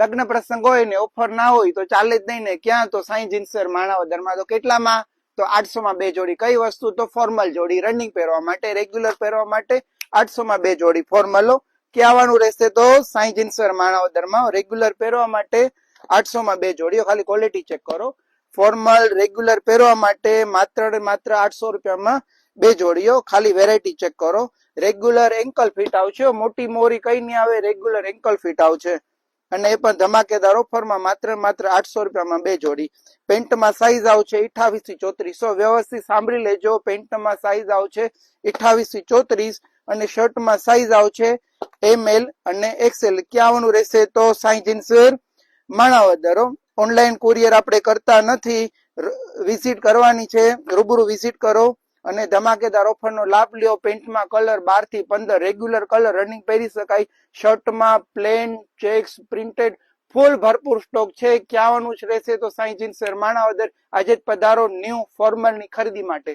લગ્ન પ્રસંગ હોય ને ઓફર ના હોય તો ચાલે જ નહીં ને. ક્યાં? તો સાઈ જીન્સવેર માણાવદરમાં. તો કેટલામાં? તો 800 માં 2 જોડી. કઈ વસ્તુ? તો ફોર્મલ જોડી, રનિંગ પહેરવા માટે, રેગ્યુલર પહેરવા માટે 800 માં 2 જોડી ફોર્મલો. ક્યાં આવવાનું રહેશે? તો સાઈ જીન્સવેર માણાવદરમાં. રેગ્યુલર પહેરવા માટે 800 માં 2 જોડીઓ. ખાલી ક્વોલિટી ચેક કરો. ફોર્મલ રેગ્યુલર પહેરવા માટે માત્ર 800 રૂપિયામાં 2 જોડીઓ. ખાલી વેરાયટી ચેક કરો. રેગ્યુલર એન્કલ ફિટ આવશે, મોટી મોરી કઈ નહીં આવે, રેગ્યુલર એન્કલ ફિટ આવશે અને એ પણ ધમાકેદાર ઓફરમાં માત્ર 800 રૂપિયામાં 2 જોડી. પેન્ટમાં સાઈઝ આવશે 28 થી 34. વ્યવસ્થિત સાંભળી લેજો. પેન્ટમાં સાઈઝ આવશે 28 થી 34 અને શર્ટમાં સાઈઝ આવશે ML અને XL. ક્યાં આવવાનું રહેશે? તો સાઈ જીન્સવેર માણાવદર. ઓનલાઈન કુરિયર આપણે કરતા નથી, વિઝિટ કરવાની છે. રૂબરૂ વિઝિટ કરો અને ધમાકેદાર ઓફરનો લાભ લ્યો. પેન્ટમાં કલર 12 થી 15, રેગ્યુલર કલર, રનિંગ પહેરી શકાય. શર્ટમાં પ્લેન, ચેક્સ, પ્રિન્ટેડ, ફૂલ ભરપૂર સ્ટોક છે. ક્યાં આવવાનું રહેશે? તો સાઈ જીન્સવેર માણાવદર. આજે જ પધારો ન્યૂ ફોર્મલની ખરીદી માટે.